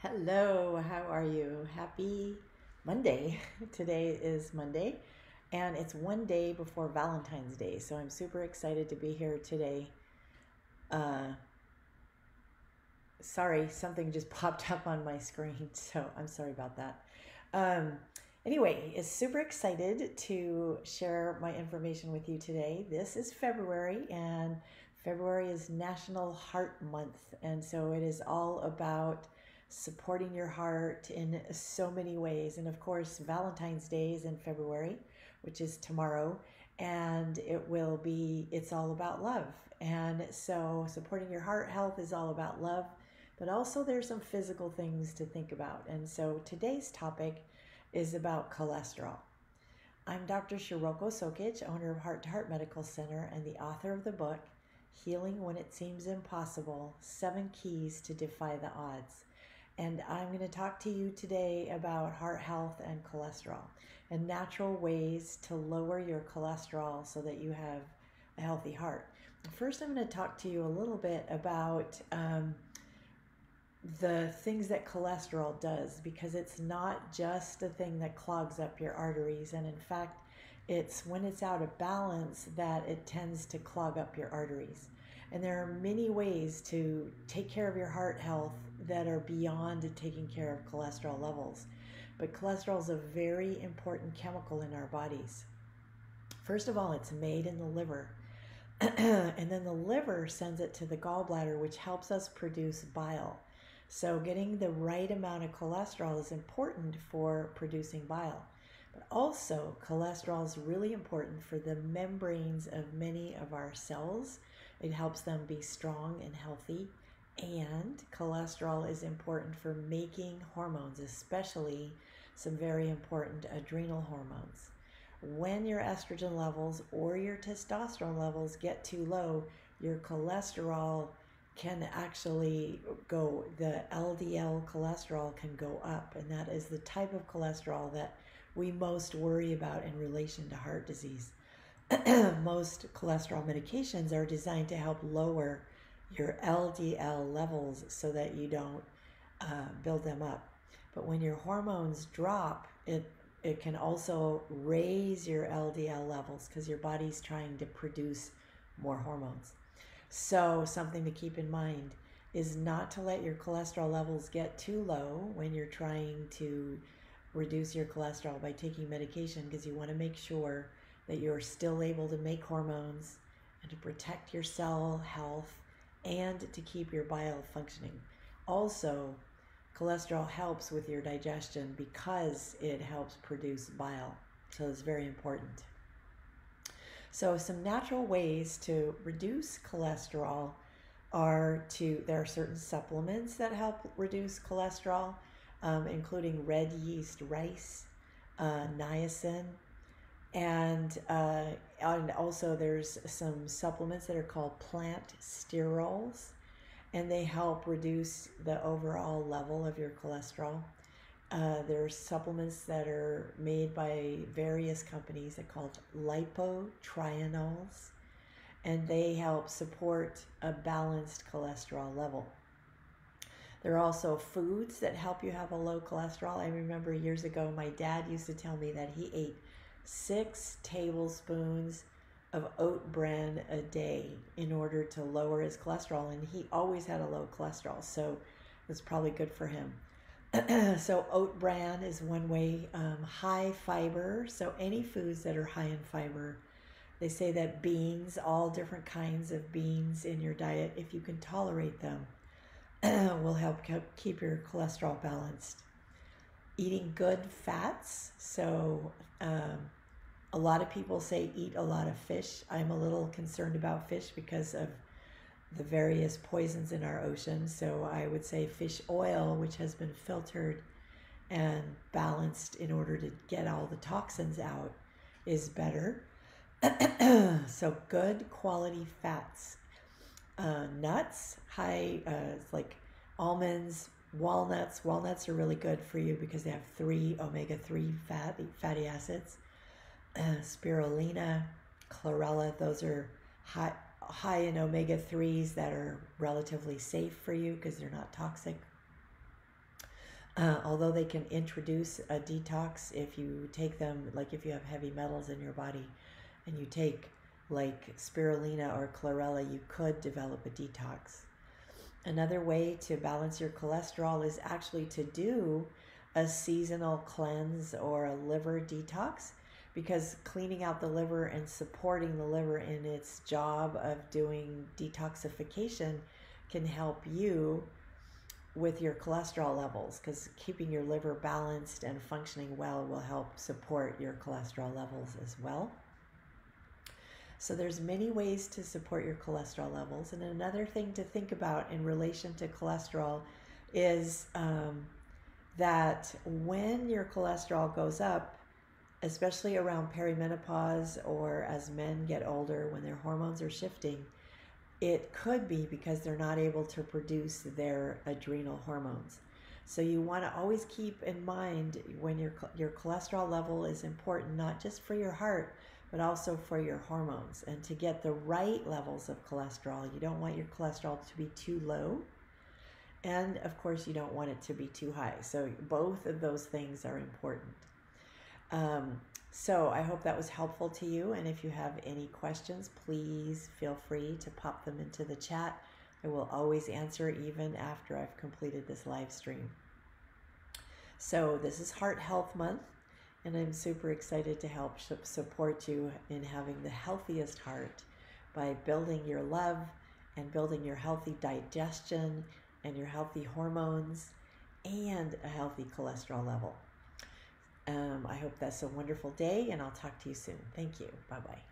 Hello, how are you? Happy Monday. Today is Monday, and it's one day before Valentine's Day, so I'm super excited to be here today. Uh, Sorry, something just popped up on my screen, so I'm sorry about that. Um, anyway, it's super excited to share my information with you today. This is February, and February is National Heart Month, and so it is all about supporting your heart in so many ways. And of course, Valentine's Day is in February, which is tomorrow, and it's all about love. And so, supporting your heart health is all about love, but also there's some physical things to think about. And so today's topic is about cholesterol. I'm Dr. Shiroko Sokitch, owner of Heart to Heart Medical Center and the author of the book, Healing When It Seems Impossible, 7 Keys to Defy the Odds. And I'm going to talk to you today about heart health and cholesterol and natural ways to lower your cholesterol so that you have a healthy heart. First, I'm going to talk to you a little bit about the things that cholesterol does, because it's not just a thing that clogs up your arteries, and in fact it's when it's out of balance that it tends to clog up your arteries. And there are many ways to take care of your heart health that are beyond taking care of cholesterol levels, but cholesterol is a very important chemical in our bodies. First of all, it's made in the liver. And then the liver sends it to the gallbladder, which helps us produce bile. So getting the right amount of cholesterol is important for producing bile. But also, cholesterol is really important for the membranes of many of our cells. It helps them be strong and healthy. And cholesterol is important for making hormones, especially some very important adrenal hormones. When your estrogen levels or your testosterone levels get too low, your cholesterol can actually go, the LDL cholesterol can go up, and that is the type of cholesterol that we most worry about in relation to heart disease. Most cholesterol medications are designed to help lower your LDL levels so that you don't build them up. But when your hormones drop, it can also raise your LDL levels because your body's trying to produce more hormones. So something to keep in mind is not to let your cholesterol levels get too low when you're trying to reduce your cholesterol by taking medication, because you want to make sure that you're still able to make hormones and to protect your cell health and to keep your bile functioning. Also, cholesterol helps with your digestion because it helps produce bile. So it's very important. So some natural ways to reduce cholesterol there are certain supplements that help reduce cholesterol, including red yeast rice, niacin, and also there's some supplements that are called plant sterols, and they help reduce the overall level of your cholesterol. There's supplements that are made by various companies that are called lipotrienols, and they help support a balanced cholesterol level. There are also foods that help you have a low cholesterol. I remember years ago, my dad used to tell me that he ate 6 tablespoons of oat bran a day in order to lower his cholesterol, and he always had a low cholesterol, so it's probably good for him. So oat bran is one way. High fiber, so any foods that are high in fiber. They say that beans, all different kinds of beans in your diet, if you can tolerate them, will help keep your cholesterol balanced. Eating good fats, so a lot of people say eat a lot of fish. I'm a little concerned about fish because of the various poisons in our ocean. So I would say fish oil, which has been filtered and balanced in order to get all the toxins out, is better. So good quality fats. Nuts, like almonds, walnuts. Walnuts are really good for you because they have 3 omega-3 fatty acids. Spirulina, chlorella, those are high in omega-3s that are relatively safe for you because they're not toxic. Although they can introduce a detox if you take them, like if you have heavy metals in your body and you take like spirulina or chlorella, you could develop a detox. Another way to balance your cholesterol is actually to do a seasonal cleanse or a liver detox, because cleaning out the liver and supporting the liver in its job of doing detoxification can help you with your cholesterol levels, because keeping your liver balanced and functioning well will help support your cholesterol levels as well. So there's many ways to support your cholesterol levels. And another thing to think about in relation to cholesterol is that when your cholesterol goes up, especially around perimenopause or as men get older, when their hormones are shifting, it could be because they're not able to produce their adrenal hormones. So you want to always keep in mind when your cholesterol level is important, not just for your heart, but also for your hormones. And to get the right levels of cholesterol, you don't want your cholesterol to be too low. And of course, you don't want it to be too high. So both of those things are important. So I hope that was helpful to you. And if you have any questions, please feel free to pop them into the chat. I will always answer even after I've completed this live stream. So this is Heart Health Month, and I'm super excited to help support you in having the healthiest heart by building your love and building your healthy digestion and your healthy hormones and a healthy cholesterol level. I hope that's a wonderful day, and I'll talk to you soon. Thank you. Bye-bye.